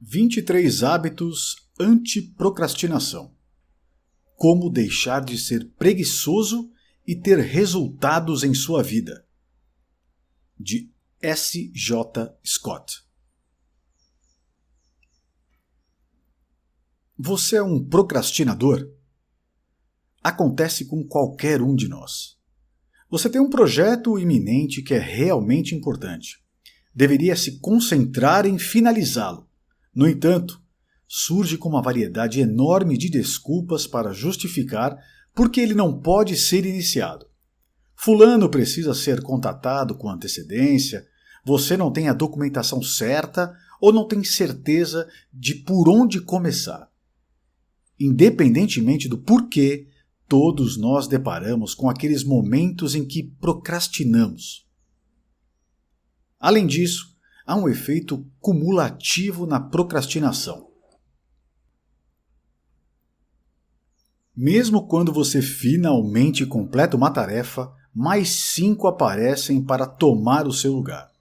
23 hábitos anti-procrastinação. Como deixar de ser preguiçoso e ter resultados em sua vida. De S. J. Scott. Você é um procrastinador? Acontece com qualquer um de nós. Você tem um projeto iminente que é realmente importante. Deveria se concentrar em finalizá-lo. No entanto, surge com uma variedade enorme de desculpas para justificar por que ele não pode ser iniciado. Fulano precisa ser contatado com antecedência, você não tem a documentação certa ou não tem certeza de por onde começar. Independentemente do porquê, todos nós deparamos com aqueles momentos em que procrastinamos. Além disso, há um efeito cumulativo na procrastinação. Mesmo quando você finalmente completa uma tarefa, mais 5 aparecem para tomar o seu lugar.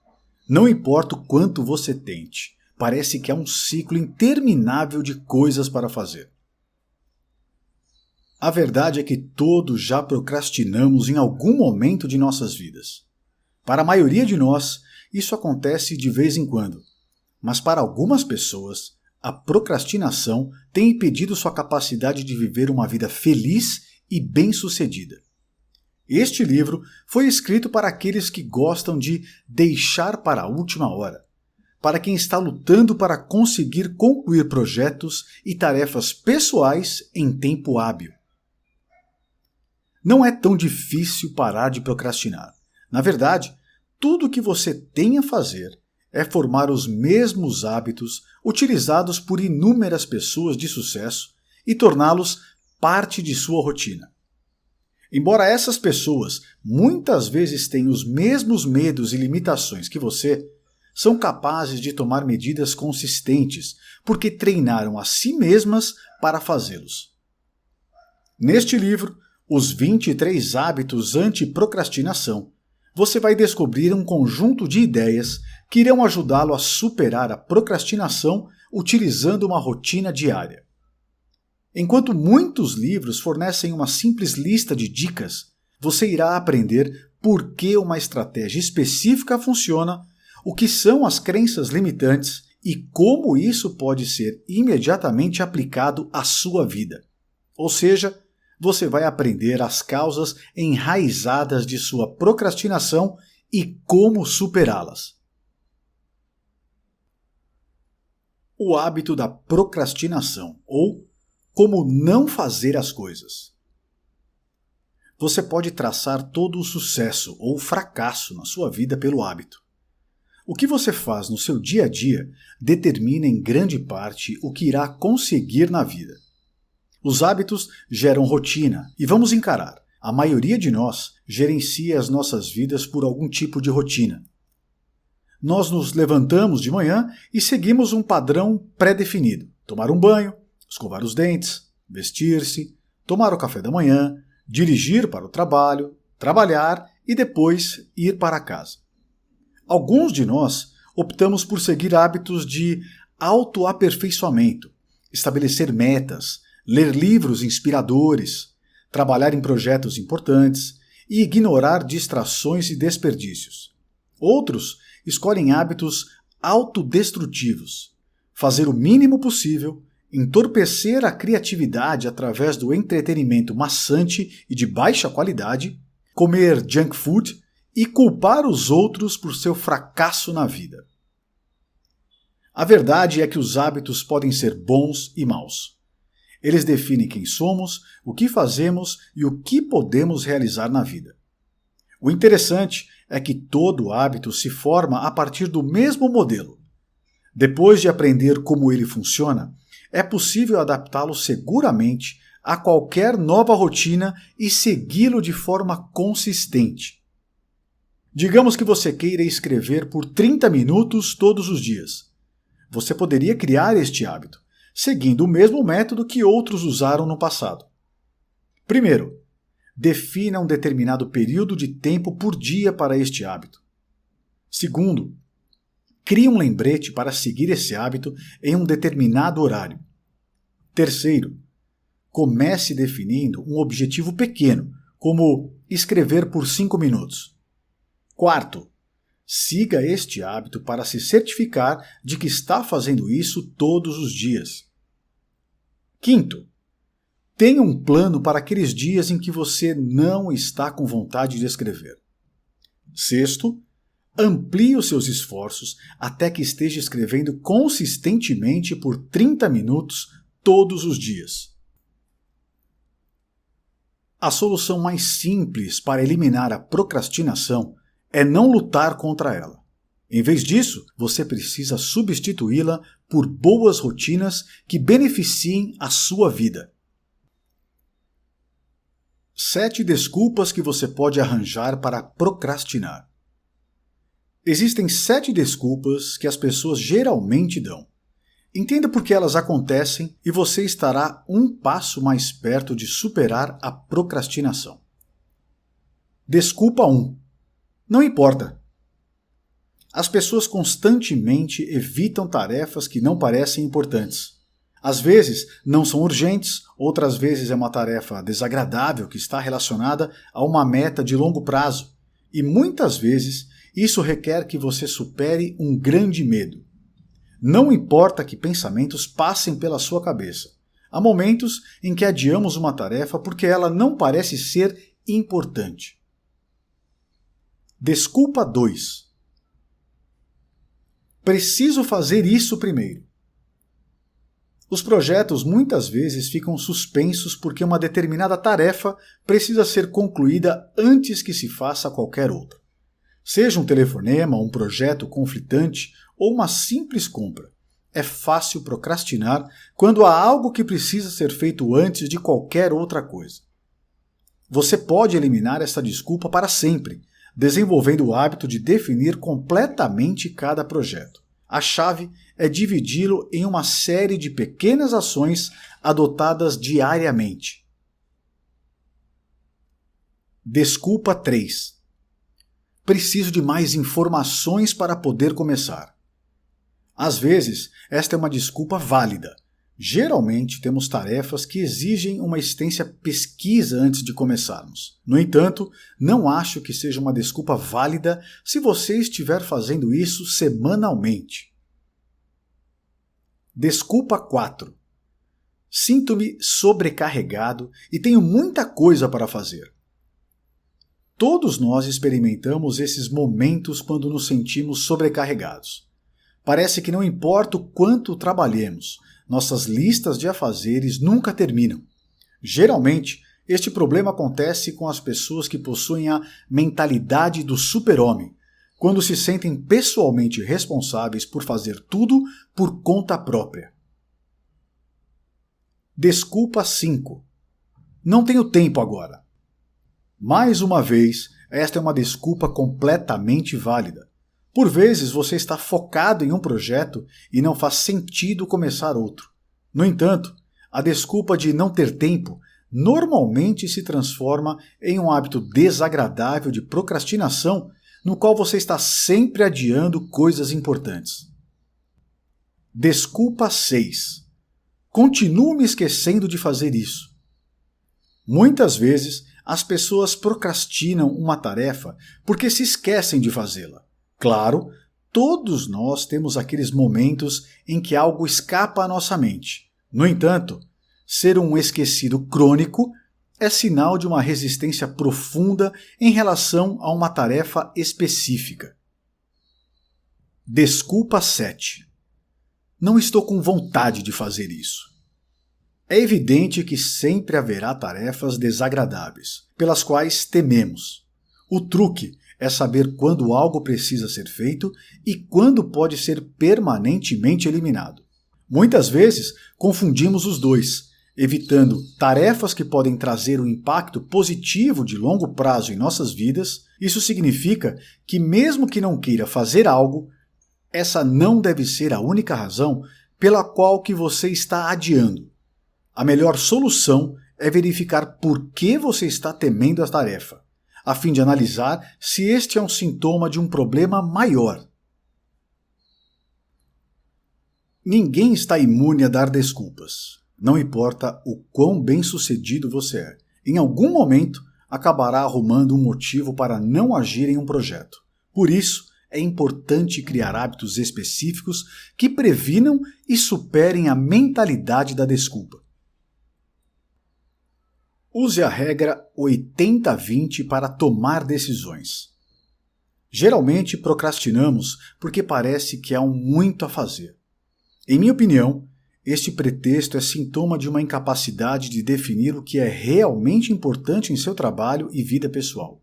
Não importa o quanto você tente, parece que há um ciclo interminável de coisas para fazer. A verdade é que todos já procrastinamos em algum momento de nossas vidas. Para a maioria de nós, isso acontece de vez em quando. Mas para algumas pessoas, a procrastinação tem impedido sua capacidade de viver uma vida feliz e bem-sucedida. Este livro foi escrito para aqueles que gostam de deixar para a última hora, para quem está lutando para conseguir concluir projetos e tarefas pessoais em tempo hábil. Não é tão difícil parar de procrastinar. Na verdade, tudo o que você tem a fazer é formar os mesmos hábitos utilizados por inúmeras pessoas de sucesso e torná-los parte de sua rotina. Embora essas pessoas muitas vezes tenham os mesmos medos e limitações que você, são capazes de tomar medidas consistentes porque treinaram a si mesmas para fazê-los. Neste livro, Os 23 Hábitos Anti-Procrastinação, você vai descobrir um conjunto de ideias que irão ajudá-lo a superar a procrastinação utilizando uma rotina diária. Enquanto muitos livros fornecem uma simples lista de dicas, você irá aprender por que uma estratégia específica funciona, o que são as crenças limitantes e como isso pode ser imediatamente aplicado à sua vida. Ou seja, você vai aprender as causas enraizadas de sua procrastinação e como superá-las. O hábito da procrastinação, ou como não fazer as coisas. Você pode traçar todo o sucesso ou fracasso na sua vida pelo hábito. O que você faz no seu dia a dia determina em grande parte o que irá conseguir na vida. Os hábitos geram rotina e vamos encarar. A maioria de nós gerencia as nossas vidas por algum tipo de rotina. Nós nos levantamos de manhã e seguimos um padrão pré-definido. Tomar um banho, escovar os dentes, vestir-se, tomar o café da manhã, dirigir para o trabalho, trabalhar e depois ir para casa. Alguns de nós optamos por seguir hábitos de autoaperfeiçoamento, estabelecer metas, ler livros inspiradores, trabalhar em projetos importantes e ignorar distrações e desperdícios. Outros escolhem hábitos autodestrutivos, fazer o mínimo possível, entorpecer a criatividade através do entretenimento maçante e de baixa qualidade, comer junk food e culpar os outros por seu fracasso na vida. A verdade é que os hábitos podem ser bons e maus. Eles definem quem somos, o que fazemos e o que podemos realizar na vida. O interessante é que todo hábito se forma a partir do mesmo modelo. Depois de aprender como ele funciona, é possível adaptá-lo seguramente a qualquer nova rotina e segui-lo de forma consistente. Digamos que você queira escrever por 30 minutos todos os dias. Você poderia criar este hábito, seguindo o mesmo método que outros usaram no passado. Primeiro, defina um determinado período de tempo por dia para este hábito. Segundo, crie um lembrete para seguir esse hábito em um determinado horário. Terceiro, comece definindo um objetivo pequeno, como escrever por 5 minutos. Quarto, siga este hábito para se certificar de que está fazendo isso todos os dias. Quinto, tenha um plano para aqueles dias em que você não está com vontade de escrever. Sexto, amplie os seus esforços até que esteja escrevendo consistentemente por 30 minutos todos os dias. A solução mais simples para eliminar a procrastinação é não lutar contra ela. Em vez disso, você precisa substituí-la por boas rotinas que beneficiem a sua vida. 7 desculpas que você pode arranjar para procrastinar. Existem 7 desculpas que as pessoas geralmente dão. Entenda por que elas acontecem e você estará um passo mais perto de superar a procrastinação. Desculpa 1. Não importa. As pessoas constantemente evitam tarefas que não parecem importantes. Às vezes não são urgentes, outras vezes é uma tarefa desagradável que está relacionada a uma meta de longo prazo. E muitas vezes isso requer que você supere um grande medo. Não importa que pensamentos passem pela sua cabeça. Há momentos em que adiamos uma tarefa porque ela não parece ser importante. Desculpa 2. Preciso fazer isso primeiro. Os projetos muitas vezes ficam suspensos porque uma determinada tarefa precisa ser concluída antes que se faça qualquer outra. Seja um telefonema, um projeto conflitante ou uma simples compra. É fácil procrastinar quando há algo que precisa ser feito antes de qualquer outra coisa. Você pode eliminar essa desculpa para sempre, desenvolvendo o hábito de definir completamente cada projeto. A chave é dividi-lo em uma série de pequenas ações adotadas diariamente. Desculpa 3. Preciso de mais informações para poder começar. Às vezes, esta é uma desculpa válida. Geralmente, temos tarefas que exigem uma extensa pesquisa antes de começarmos. No entanto, não acho que seja uma desculpa válida se você estiver fazendo isso semanalmente. Desculpa 4. Sinto-me sobrecarregado e tenho muita coisa para fazer. Todos nós experimentamos esses momentos quando nos sentimos sobrecarregados. Parece que não importa o quanto trabalhemos, nossas listas de afazeres nunca terminam. Geralmente, este problema acontece com as pessoas que possuem a mentalidade do super-homem, quando se sentem pessoalmente responsáveis por fazer tudo por conta própria. Desculpa 5. Não tenho tempo agora. Mais uma vez, esta é uma desculpa completamente válida. Por vezes você está focado em um projeto e não faz sentido começar outro. No entanto, a desculpa de não ter tempo normalmente se transforma em um hábito desagradável de procrastinação no qual você está sempre adiando coisas importantes. Desculpa 6. Continuo me esquecendo de fazer isso. Muitas vezes as pessoas procrastinam uma tarefa porque se esquecem de fazê-la. Claro, todos nós temos aqueles momentos em que algo escapa à nossa mente. No entanto, ser um esquecido crônico é sinal de uma resistência profunda em relação a uma tarefa específica. Desculpa 7. Não estou com vontade de fazer isso. É evidente que sempre haverá tarefas desagradáveis, pelas quais tememos. O truque é saber quando algo precisa ser feito e quando pode ser permanentemente eliminado. Muitas vezes confundimos os dois, evitando tarefas que podem trazer um impacto positivo de longo prazo em nossas vidas. Isso significa que mesmo que não queira fazer algo, essa não deve ser a única razão pela qual que você está adiando. A melhor solução é verificar por que você está temendo a tarefa, a fim de analisar se este é um sintoma de um problema maior. Ninguém está imune a dar desculpas. Não importa o quão bem-sucedido você é. Em algum momento, acabará arrumando um motivo para não agir em um projeto. Por isso, é importante criar hábitos específicos que previnam e superem a mentalidade da desculpa. Use a regra 80-20 para tomar decisões. Geralmente procrastinamos porque parece que há muito a fazer. Em minha opinião, este pretexto é sintoma de uma incapacidade de definir o que é realmente importante em seu trabalho e vida pessoal.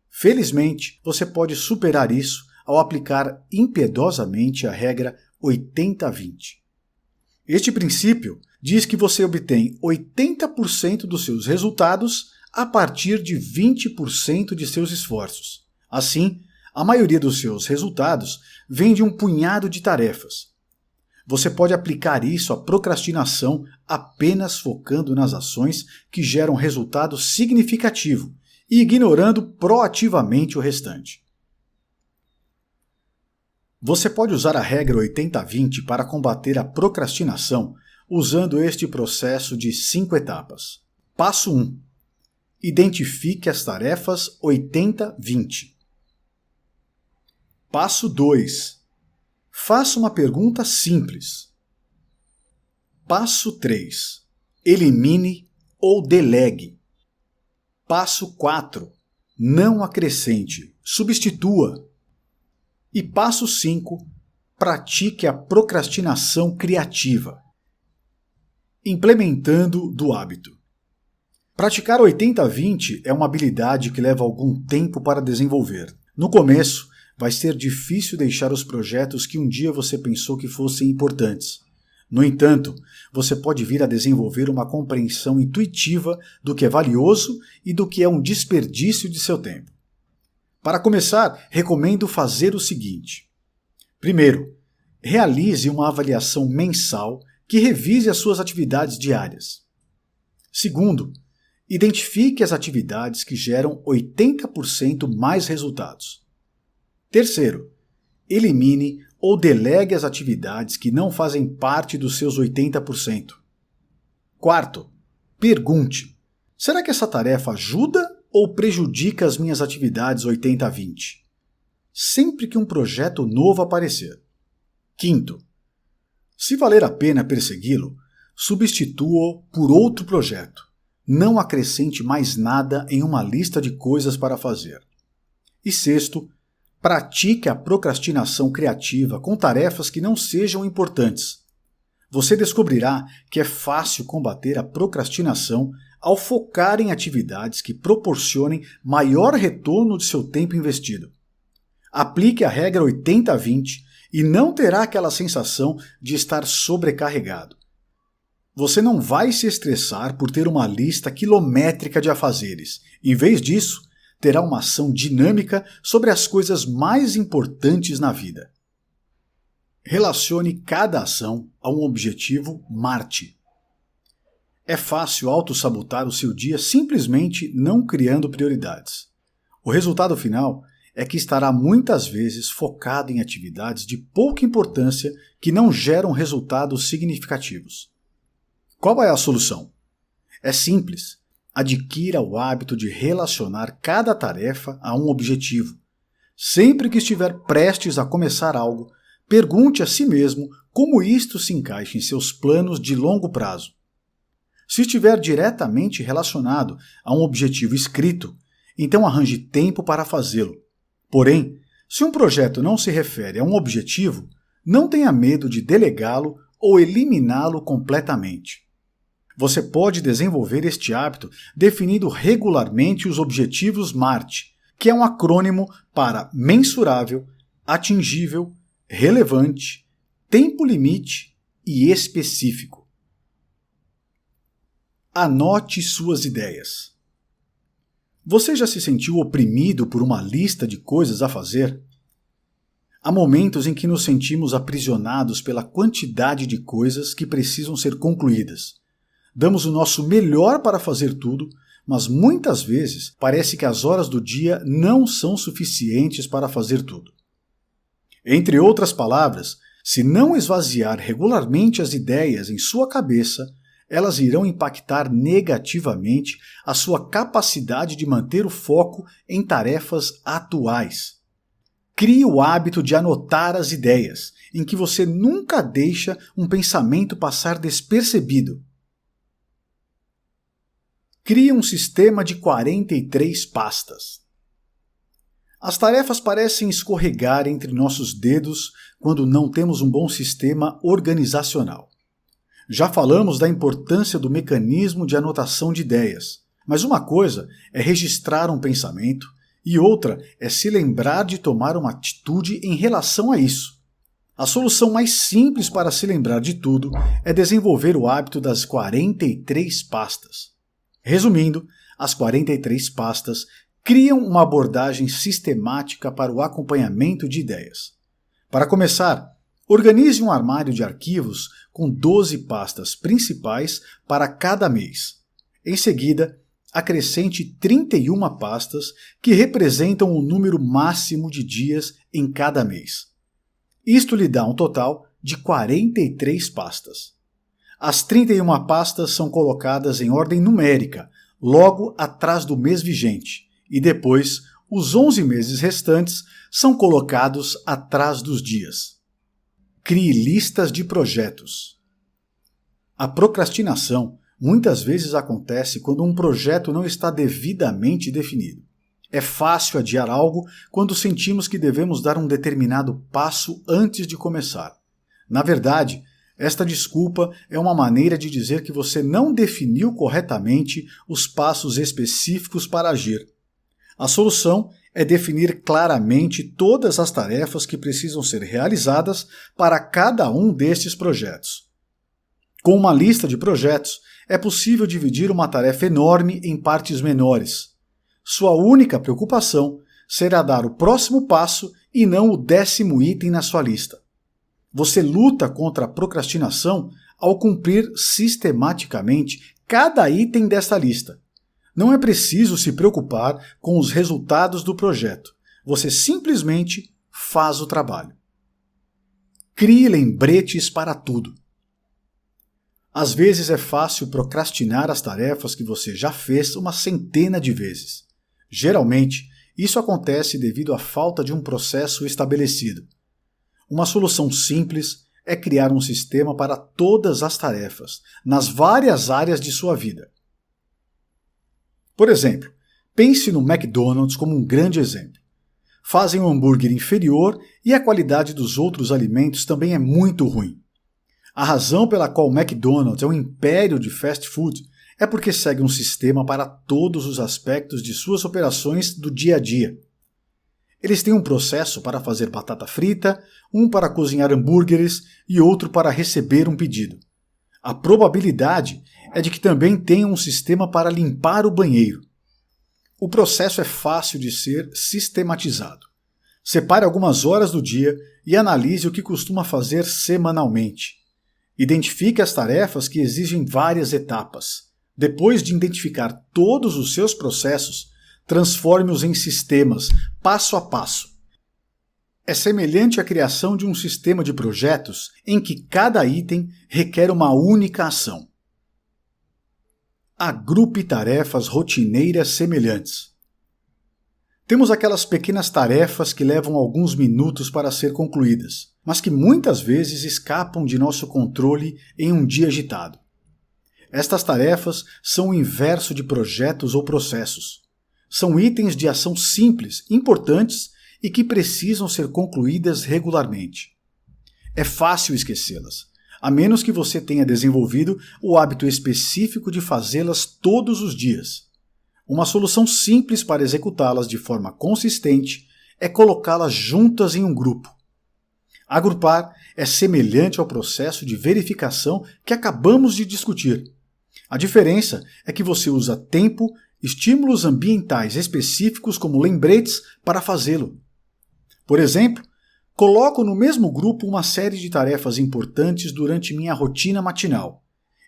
Felizmente, você pode superar isso ao aplicar impiedosamente a regra 80-20. Este princípio diz que você obtém 80% dos seus resultados a partir de 20% de seus esforços. Assim, a maioria dos seus resultados vem de um punhado de tarefas. Você pode aplicar isso à procrastinação apenas focando nas ações que geram resultado significativo e ignorando proativamente o restante. Você pode usar a regra 80-20 para combater a procrastinação usando este processo de 5 etapas. Passo 1. Identifique as tarefas 80-20. Passo 2. Faça uma pergunta simples. Passo 3. Elimine ou delegue. Passo 4. Não acrescente, substitua. E passo 5. Pratique a procrastinação criativa. Implementando do hábito. Praticar 80-20 é uma habilidade que leva algum tempo para desenvolver. No começo, vai ser difícil deixar os projetos que um dia você pensou que fossem importantes. No entanto, você pode vir a desenvolver uma compreensão intuitiva do que é valioso e do que é um desperdício de seu tempo. Para começar, recomendo fazer o seguinte. Primeiro, realize uma avaliação mensal que revise as suas atividades diárias. Segundo, identifique as atividades que geram 80% mais resultados. Terceiro, elimine ou delegue as atividades que não fazem parte dos seus 80%. Quarto, pergunte: será que essa tarefa ajuda ou prejudica as minhas atividades 80-20? Sempre que um projeto novo aparecer. Quinto, se valer a pena persegui-lo, substitua-o por outro projeto. Não acrescente mais nada em uma lista de coisas para fazer. E sexto, pratique a procrastinação criativa com tarefas que não sejam importantes. Você descobrirá que é fácil combater a procrastinação ao focar em atividades que proporcionem maior retorno de seu tempo investido. Aplique a regra 80-20 e não terá aquela sensação de estar sobrecarregado. Você não vai se estressar por ter uma lista quilométrica de afazeres. Em vez disso, terá uma ação dinâmica sobre as coisas mais importantes na vida. Relacione cada ação a um objetivo Marte. É fácil autossabotar o seu dia simplesmente não criando prioridades. O resultado final é que estará muitas vezes focado em atividades de pouca importância que não geram resultados significativos. Qual é a solução? É simples. Adquira o hábito de relacionar cada tarefa a um objetivo. Sempre que estiver prestes a começar algo, pergunte a si mesmo como isto se encaixa em seus planos de longo prazo. Se estiver diretamente relacionado a um objetivo escrito, então arranje tempo para fazê-lo. Porém, se um projeto não se refere a um objetivo, não tenha medo de delegá-lo ou eliminá-lo completamente. Você pode desenvolver este hábito definindo regularmente os objetivos Marte, que é um acrônimo para mensurável, atingível, relevante, tempo limite e específico. Anote suas ideias. Você já se sentiu oprimido por uma lista de coisas a fazer? Há momentos em que nos sentimos aprisionados pela quantidade de coisas que precisam ser concluídas. Damos o nosso melhor para fazer tudo, mas muitas vezes parece que as horas do dia não são suficientes para fazer tudo. Entre outras palavras, Se não esvaziar regularmente as ideias em sua cabeça, elas irão impactar negativamente a sua capacidade de manter o foco em tarefas atuais. Crie o hábito de anotar as ideias, em que você nunca deixa um pensamento passar despercebido. Crie um sistema de 43 pastas. As tarefas parecem escorregar entre nossos dedos quando não temos um bom sistema organizacional. Já falamos da importância do mecanismo de anotação de ideias, mas uma coisa é registrar um pensamento e outra é se lembrar de tomar uma atitude em relação a isso. A solução mais simples para se lembrar de tudo é desenvolver o hábito das 43 pastas. Resumindo, as 43 pastas criam uma abordagem sistemática para o acompanhamento de ideias. Para começar, organize um armário de arquivos com 12 pastas principais para cada mês. Em seguida, acrescente 31 pastas que representam o número máximo de dias em cada mês. Isto lhe dá um total de 43 pastas. As 31 pastas são colocadas em ordem numérica, logo atrás do mês vigente, e depois os 11 meses restantes são colocados atrás dos dias. Crie listas de projetos. A procrastinação muitas vezes acontece quando um projeto não está devidamente definido. É fácil adiar algo quando sentimos que devemos dar um determinado passo antes de começar. Na verdade, esta desculpa é uma maneira de dizer que você não definiu corretamente os passos específicos para agir. A solução é definir claramente todas as tarefas que precisam ser realizadas para cada um destes projetos. Com uma lista de projetos, é possível dividir uma tarefa enorme em partes menores. Sua única preocupação será dar o próximo passo e não o 10º item na sua lista. Você luta contra a procrastinação ao cumprir sistematicamente cada item desta lista. Não é preciso se preocupar com os resultados do projeto. Você simplesmente faz o trabalho. Crie lembretes para tudo. Às vezes é fácil procrastinar as tarefas que você já fez uma centena de vezes. Geralmente, isso acontece devido à falta de um processo estabelecido. Uma solução simples é criar um sistema para todas as tarefas, nas várias áreas de sua vida. Por exemplo, pense no McDonald's como um grande exemplo. Fazem um hambúrguer inferior e a qualidade dos outros alimentos também é muito ruim. A razão pela qual o McDonald's é um império de fast food é porque segue um sistema para todos os aspectos de suas operações do dia a dia. Eles têm um processo para fazer batata frita, um para cozinhar hambúrgueres e outro para receber um pedido. A probabilidade é de que também tenham um sistema para limpar o banheiro. O processo é fácil de ser sistematizado. Separe algumas horas do dia e analise o que costuma fazer semanalmente. Identifique as tarefas que exigem várias etapas. Depois de identificar todos os seus processos, transforme-os em sistemas, passo a passo. É semelhante à criação de um sistema de projetos em que cada item requer uma única ação. Agrupe tarefas rotineiras semelhantes. Temos aquelas pequenas tarefas que levam alguns minutos para ser concluídas, mas que muitas vezes escapam de nosso controle em um dia agitado. Estas tarefas são o inverso de projetos ou processos. São itens de ação simples, importantes e que precisam ser concluídas regularmente. É fácil esquecê-las, a menos que você tenha desenvolvido o hábito específico de fazê-las todos os dias. Uma solução simples para executá-las de forma consistente é colocá-las juntas em um grupo. Agrupar é semelhante ao processo de verificação que acabamos de discutir. A diferença é que você usa tempo, estímulos ambientais específicos como lembretes para fazê-lo. Por exemplo, coloco no mesmo grupo uma série de tarefas importantes durante minha rotina matinal.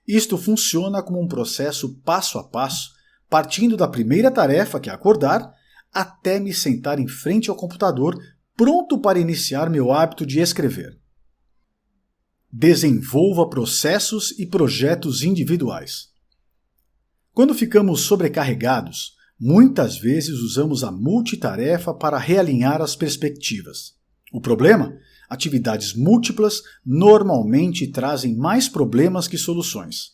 Isto funciona como um processo passo a passo, partindo da primeira tarefa, que é acordar, até me sentar em frente ao computador, pronto para iniciar meu hábito de escrever. Desenvolva processos e projetos individuais. Quando ficamos sobrecarregados, muitas vezes usamos a multitarefa para realinhar as perspectivas. O problema? Atividades múltiplas normalmente trazem mais problemas que soluções.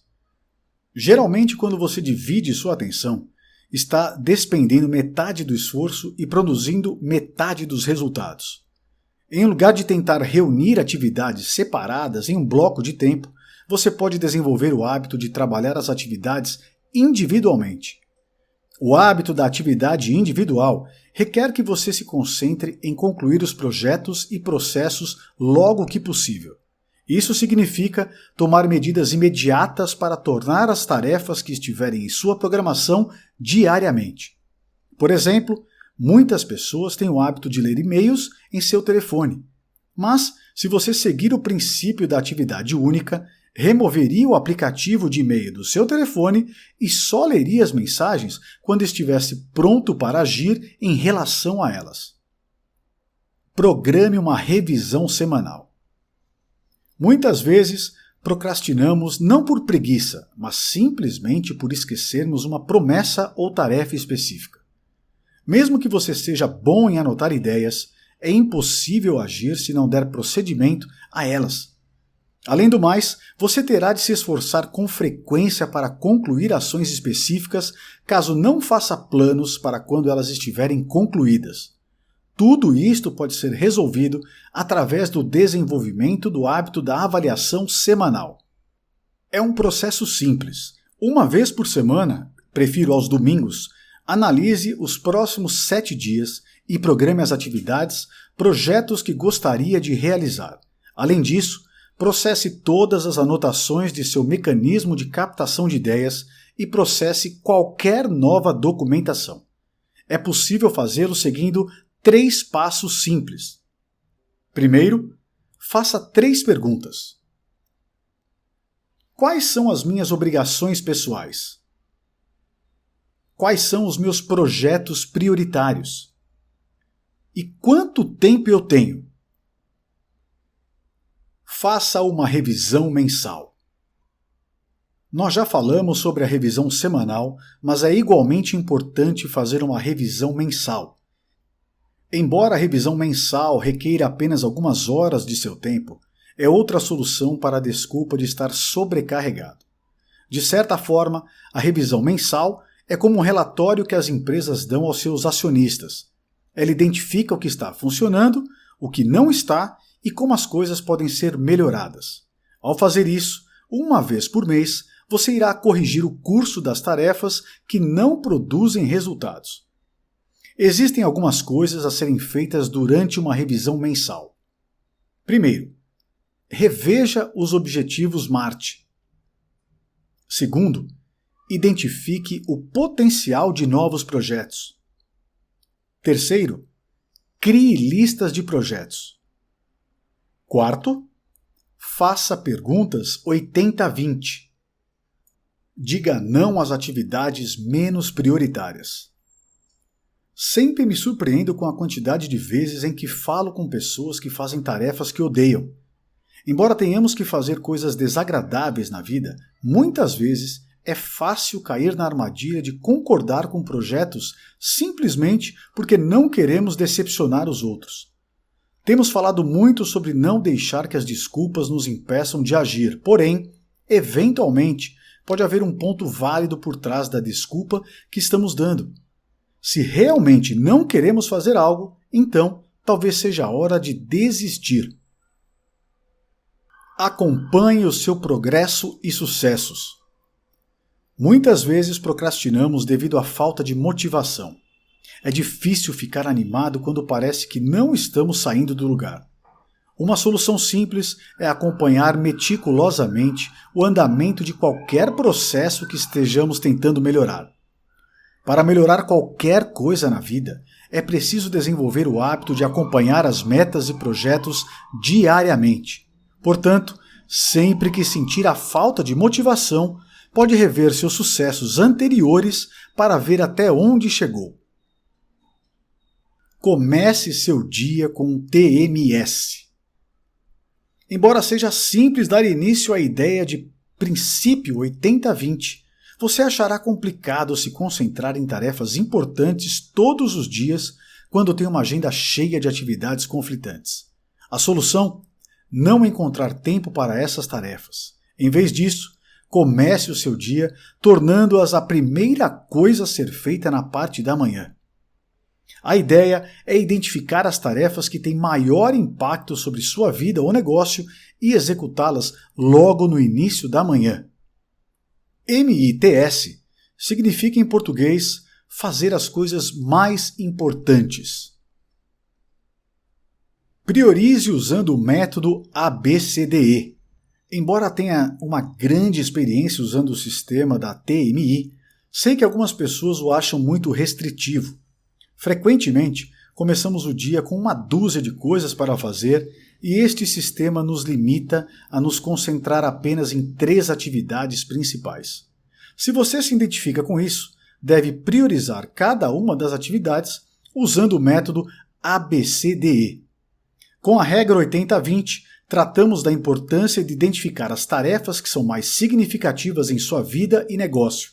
Geralmente, quando você divide sua atenção, está despendendo metade do esforço e produzindo metade dos resultados. Em lugar de tentar reunir atividades separadas em um bloco de tempo, você pode desenvolver o hábito de trabalhar as atividades individualmente. O hábito da atividade individual requer que você se concentre em concluir os projetos e processos logo que possível. Isso significa tomar medidas imediatas para tornar as tarefas que estiverem em sua programação diariamente. Por exemplo, muitas pessoas têm o hábito de ler e-mails em seu telefone. Mas, se você seguir o princípio da atividade única, removeria o aplicativo de e-mail do seu telefone e só leria as mensagens quando estivesse pronto para agir em relação a elas. Programe uma revisão semanal. Muitas vezes, procrastinamos não por preguiça, mas simplesmente por esquecermos uma promessa ou tarefa específica. Mesmo que você seja bom em anotar ideias, é impossível agir se não der procedimento a elas. Além do mais, você terá de se esforçar com frequência para concluir ações específicas, caso não faça planos para quando elas estiverem concluídas. Tudo isto pode ser resolvido através do desenvolvimento do hábito da avaliação semanal. É um processo simples. Uma vez por semana, prefiro aos domingos, analise os próximos 7 dias e programe as atividades, projetos que gostaria de realizar. Além disso, processe todas as anotações de seu mecanismo de captação de ideias e processe qualquer nova documentação. É possível fazê-lo seguindo 3 passos simples. Primeiro, faça 3 perguntas. Quais são as minhas obrigações pessoais? Quais são os meus projetos prioritários? E quanto tempo eu tenho? Faça uma revisão mensal. Nós já falamos sobre a revisão semanal, mas é igualmente importante fazer uma revisão mensal. Embora a revisão mensal requeira apenas algumas horas de seu tempo, é outra solução para a desculpa de estar sobrecarregado. De certa forma, a revisão mensal é como um relatório que as empresas dão aos seus acionistas. Ela identifica o que está funcionando, o que não está e como as coisas podem ser melhoradas. Ao fazer isso, uma vez por mês, você irá corrigir o curso das tarefas que não produzem resultados. Existem algumas coisas a serem feitas durante uma revisão mensal. Primeiro, reveja os objetivos MART. Segundo, identifique o potencial de novos projetos. Terceiro, crie listas de projetos. Quarto, faça perguntas 80-20. Diga não às atividades menos prioritárias. Sempre me surpreendo com a quantidade de vezes em que falo com pessoas que fazem tarefas que odeiam. Embora tenhamos que fazer coisas desagradáveis na vida, muitas vezes é fácil cair na armadilha de concordar com projetos simplesmente porque não queremos decepcionar os outros. Temos falado muito sobre não deixar que as desculpas nos impeçam de agir, porém, eventualmente, pode haver um ponto válido por trás da desculpa que estamos dando. Se realmente não queremos fazer algo, então talvez seja a hora de desistir. Acompanhe o seu progresso e sucessos. Muitas vezes procrastinamos devido à falta de motivação. É difícil ficar animado quando parece que não estamos saindo do lugar. Uma solução simples é acompanhar meticulosamente o andamento de qualquer processo que estejamos tentando melhorar. Para melhorar qualquer coisa na vida, é preciso desenvolver o hábito de acompanhar as metas e projetos diariamente. Portanto, sempre que sentir a falta de motivação, pode rever seus sucessos anteriores para ver até onde chegou. Comece seu dia com um TMS. Embora seja simples dar início à ideia de princípio 80-20, você achará complicado se concentrar em tarefas importantes todos os dias quando tem uma agenda cheia de atividades conflitantes. A solução? Não encontrar tempo para essas tarefas. Em vez disso, comece o seu dia tornando-as a primeira coisa a ser feita na parte da manhã. A ideia é identificar as tarefas que têm maior impacto sobre sua vida ou negócio e executá-las logo no início da manhã. MITS significa em português fazer as coisas mais importantes. Priorize usando o método ABCDE. Embora tenha uma grande experiência usando o sistema da TMI, sei que algumas pessoas o acham muito restritivo. Frequentemente, começamos o dia com uma dúzia de coisas para fazer e este sistema nos limita a nos concentrar apenas em 3 atividades principais. Se você se identifica com isso, deve priorizar cada uma das atividades usando o método ABCDE. Com a regra 80-20, tratamos da importância de identificar as tarefas que são mais significativas em sua vida e negócio.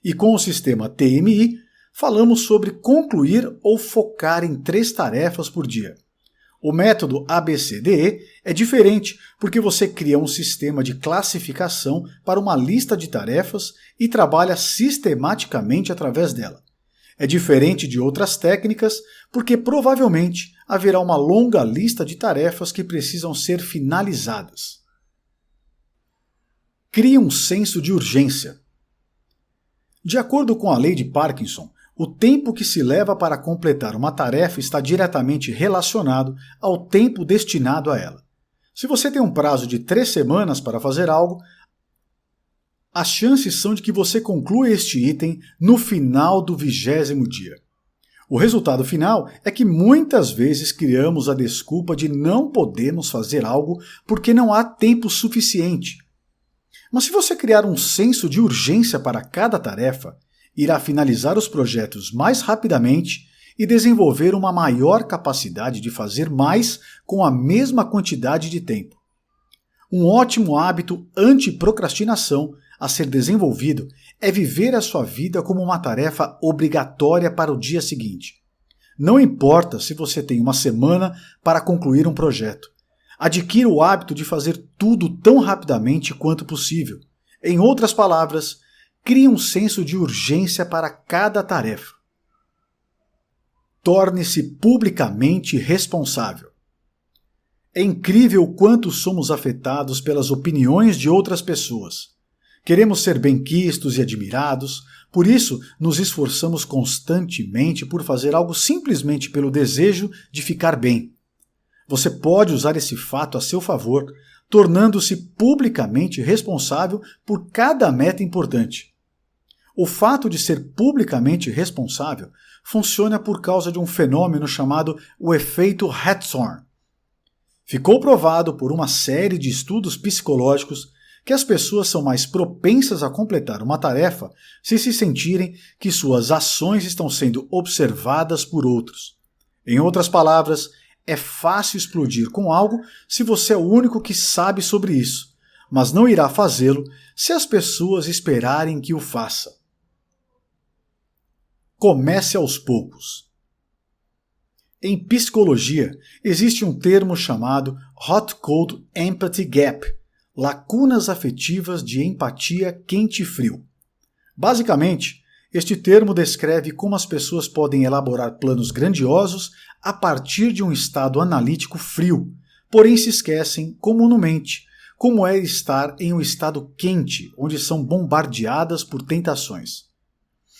E com o sistema TMI, falamos sobre concluir ou focar em 3 tarefas por dia. O método ABCDE é diferente porque você cria um sistema de classificação para uma lista de tarefas e trabalha sistematicamente através dela. É diferente de outras técnicas porque provavelmente haverá uma longa lista de tarefas que precisam ser finalizadas. Crie um senso de urgência. De acordo com a lei de Parkinson, o tempo que se leva para completar uma tarefa está diretamente relacionado ao tempo destinado a ela. Se você tem um prazo de 3 semanas para fazer algo, as chances são de que você conclua este item no final do 20º dia. O resultado final é que muitas vezes criamos a desculpa de não podermos fazer algo porque não há tempo suficiente. Mas se você criar um senso de urgência para cada tarefa, irá finalizar os projetos mais rapidamente e desenvolver uma maior capacidade de fazer mais com a mesma quantidade de tempo. Um ótimo hábito anti-procrastinação a ser desenvolvido é viver a sua vida como uma tarefa obrigatória para o dia seguinte. Não importa se você tem uma semana para concluir um projeto. Adquira o hábito de fazer tudo tão rapidamente quanto possível. Em outras palavras, crie um senso de urgência para cada tarefa. Torne-se publicamente responsável. É incrível o quanto somos afetados pelas opiniões de outras pessoas. Queremos ser benquistos e admirados, por isso nos esforçamos constantemente por fazer algo simplesmente pelo desejo de ficar bem. Você pode usar esse fato a seu favor, tornando-se publicamente responsável por cada meta importante. O fato de ser publicamente responsável funciona por causa de um fenômeno chamado o efeito Hatshorn. Ficou provado por uma série de estudos psicológicos que as pessoas são mais propensas a completar uma tarefa se sentirem que suas ações estão sendo observadas por outros. Em outras palavras, é fácil explodir com algo se você é o único que sabe sobre isso, mas não irá fazê-lo se as pessoas esperarem que o faça. Comece aos poucos. Em psicologia, existe um termo chamado Hot Cold Empathy Gap, lacunas afetivas de empatia quente e frio. Basicamente, este termo descreve como as pessoas podem elaborar planos grandiosos a partir de um estado analítico frio, porém se esquecem, comumente, como é estar em um estado quente, onde são bombardeadas por tentações.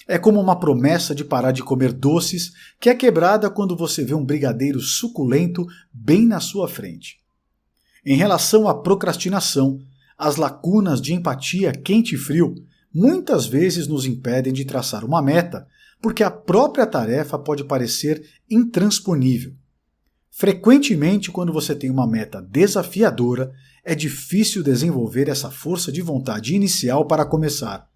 É como uma promessa de parar de comer doces que é quebrada quando você vê um brigadeiro suculento bem na sua frente. Em relação à procrastinação, as lacunas de empatia quente e frio muitas vezes nos impedem de traçar uma meta, porque a própria tarefa pode parecer intransponível. Frequentemente, quando você tem uma meta desafiadora, é difícil desenvolver essa força de vontade inicial para começar.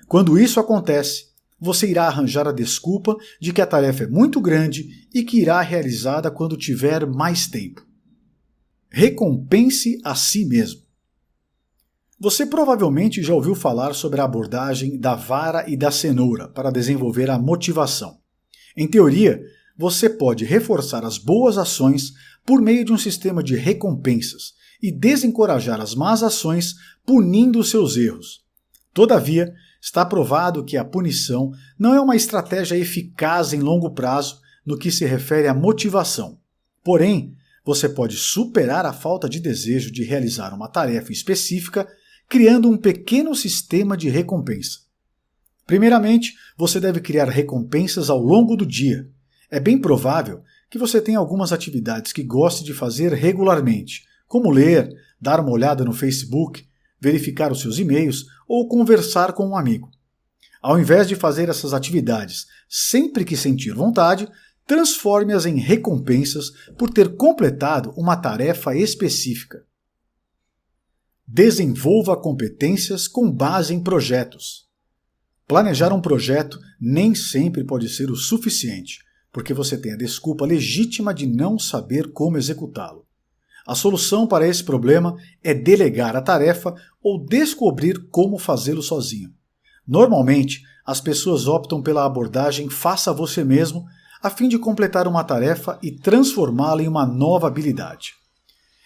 Quando isso acontece, você irá arranjar a desculpa de que a tarefa é muito grande e que irá realizada quando tiver mais tempo. Recompense a si mesmo. Você provavelmente já ouviu falar sobre a abordagem da vara e da cenoura para desenvolver a motivação. Em teoria, você pode reforçar as boas ações por meio de um sistema de recompensas e desencorajar as más ações punindo os seus erros. Todavia, está provado que a punição não é uma estratégia eficaz em longo prazo no que se refere à motivação. Porém, você pode superar a falta de desejo de realizar uma tarefa específica criando um pequeno sistema de recompensa. Primeiramente, você deve criar recompensas ao longo do dia. É bem provável que você tenha algumas atividades que goste de fazer regularmente, como ler, dar uma olhada no Facebook, verificar os seus e-mails ou conversar com um amigo. Ao invés de fazer essas atividades sempre que sentir vontade, transforme-as em recompensas por ter completado uma tarefa específica. Desenvolva competências com base em projetos. Planejar um projeto nem sempre pode ser o suficiente, porque você tem a desculpa legítima de não saber como executá-lo. A solução para esse problema é delegar a tarefa ou descobrir como fazê-lo sozinho. Normalmente, as pessoas optam pela abordagem faça você mesmo, a fim de completar uma tarefa e transformá-la em uma nova habilidade.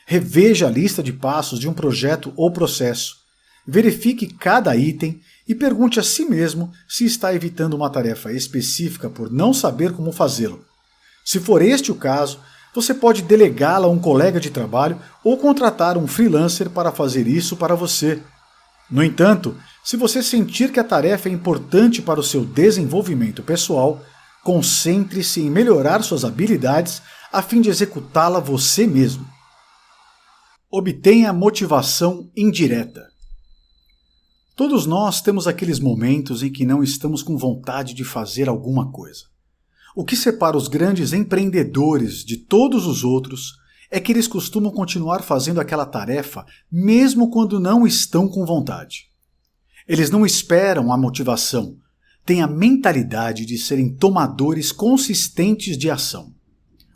Reveja a lista de passos de um projeto ou processo, verifique cada item e pergunte a si mesmo se está evitando uma tarefa específica por não saber como fazê-lo. Se for este o caso, você pode delegá-la a um colega de trabalho ou contratar um freelancer para fazer isso para você. No entanto, se você sentir que a tarefa é importante para o seu desenvolvimento pessoal, concentre-se em melhorar suas habilidades a fim de executá-la você mesmo. Obtenha motivação indireta. Todos nós temos aqueles momentos em que não estamos com vontade de fazer alguma coisa. O que separa os grandes empreendedores de todos os outros é que eles costumam continuar fazendo aquela tarefa mesmo quando não estão com vontade. Eles não esperam a motivação, têm a mentalidade de serem tomadores consistentes de ação.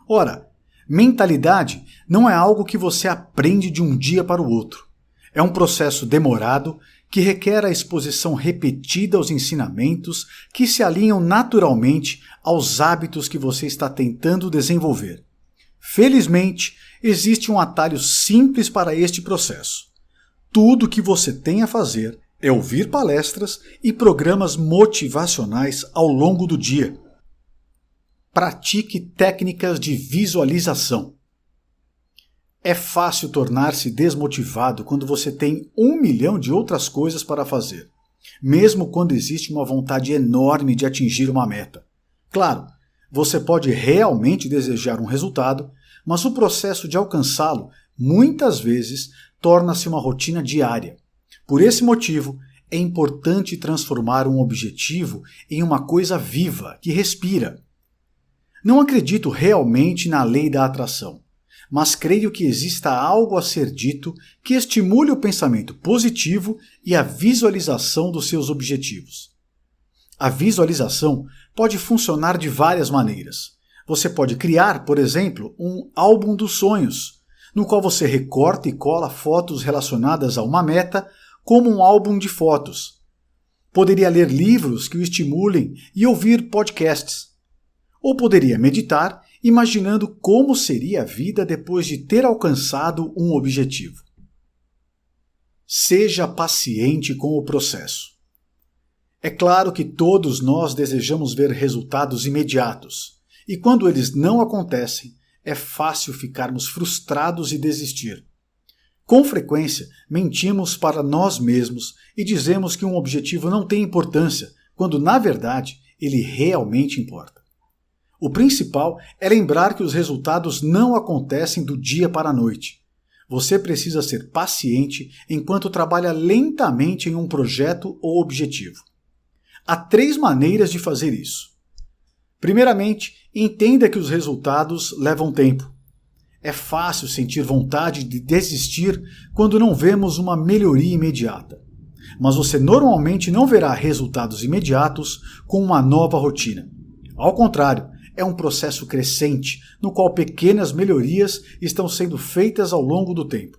Ora, mentalidade não é algo que você aprende de um dia para o outro. É um processo demorado que requer a exposição repetida aos ensinamentos que se alinham naturalmente aos hábitos que você está tentando desenvolver. Felizmente, existe um atalho simples para este processo. Tudo o que você tem a fazer é ouvir palestras e programas motivacionais ao longo do dia. Pratique técnicas de visualização. É fácil tornar-se desmotivado quando você tem 1 milhão de outras coisas para fazer, mesmo quando existe uma vontade enorme de atingir uma meta. Claro, você pode realmente desejar um resultado, mas o processo de alcançá-lo muitas vezes torna-se uma rotina diária. Por esse motivo, é importante transformar um objetivo em uma coisa viva, que respira. Não acredito realmente na lei da atração, mas creio que exista algo a ser dito que estimule o pensamento positivo e a visualização dos seus objetivos. A visualização pode funcionar de várias maneiras. Você pode criar, por exemplo, um álbum dos sonhos, no qual você recorta e cola fotos relacionadas a uma meta, como um álbum de fotos. Poderia ler livros que o estimulem e ouvir podcasts. Ou poderia meditar, imaginando como seria a vida depois de ter alcançado um objetivo. Seja paciente com o processo. É claro que todos nós desejamos ver resultados imediatos, e quando eles não acontecem, é fácil ficarmos frustrados e desistir. Com frequência, mentimos para nós mesmos e dizemos que um objetivo não tem importância, quando na verdade ele realmente importa. O principal é lembrar que os resultados não acontecem do dia para a noite. Você precisa ser paciente enquanto trabalha lentamente em um projeto ou objetivo. Há 3 maneiras de fazer isso. Primeiramente, entenda que os resultados levam tempo. É fácil sentir vontade de desistir quando não vemos uma melhoria imediata. Mas você normalmente não verá resultados imediatos com uma nova rotina. Ao contrário, é um processo crescente, no qual pequenas melhorias estão sendo feitas ao longo do tempo.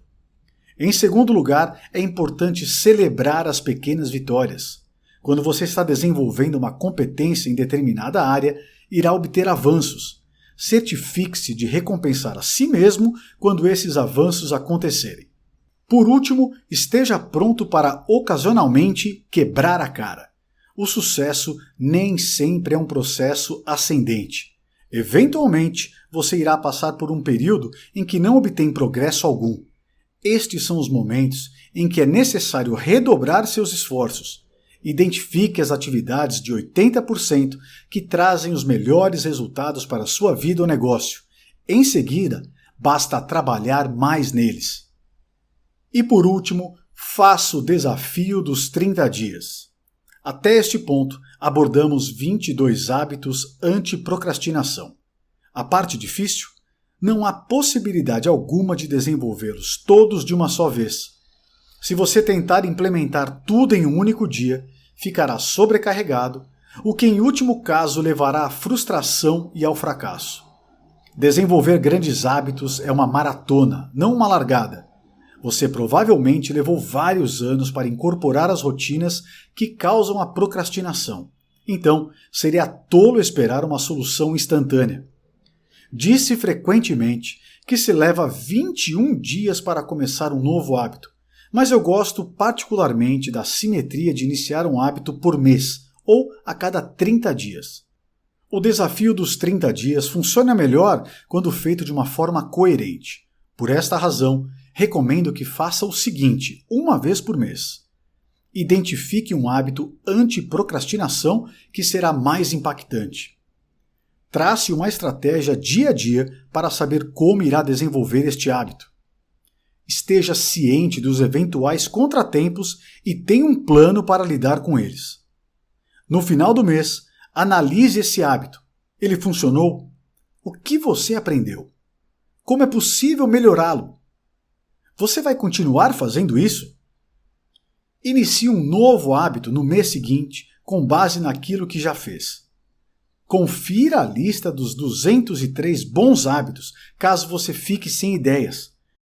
Em segundo lugar, é importante celebrar as pequenas vitórias. Quando você está desenvolvendo uma competência em determinada área, irá obter avanços. Certifique-se de recompensar a si mesmo quando esses avanços acontecerem. Por último, esteja pronto para ocasionalmente quebrar a cara. O sucesso nem sempre é um processo ascendente. Eventualmente, você irá passar por um período em que não obtém progresso algum. Estes são os momentos em que é necessário redobrar seus esforços. Identifique as atividades de 80% que trazem os melhores resultados para a sua vida ou negócio. Em seguida, basta trabalhar mais neles. E por último, faça o desafio dos 30 dias. Até este ponto, abordamos 22 hábitos anti-procrastinação. A parte difícil? Não há possibilidade alguma de desenvolvê-los todos de uma só vez. Se você tentar implementar tudo em um único dia, ficará sobrecarregado, o que em último caso levará à frustração e ao fracasso. Desenvolver grandes hábitos é uma maratona, não uma largada. Você provavelmente levou vários anos para incorporar as rotinas que causam a procrastinação. Então, seria tolo esperar uma solução instantânea. Disse frequentemente que se leva 21 dias para começar um novo hábito, mas eu gosto particularmente da simetria de iniciar um hábito por mês, ou a cada 30 dias. O desafio dos 30 dias funciona melhor quando feito de uma forma coerente. Por esta razão, recomendo que faça o seguinte, uma vez por mês. Identifique um hábito anti-procrastinação que será mais impactante. Trace uma estratégia dia a dia para saber como irá desenvolver este hábito. Esteja ciente dos eventuais contratempos e tenha um plano para lidar com eles. No final do mês, analise esse hábito. Ele funcionou? O que você aprendeu? Como é possível melhorá-lo? Você vai continuar fazendo isso? Inicie um novo hábito no mês seguinte com base naquilo que já fez. Confira a lista dos 203 bons hábitos, caso você fique sem ideias.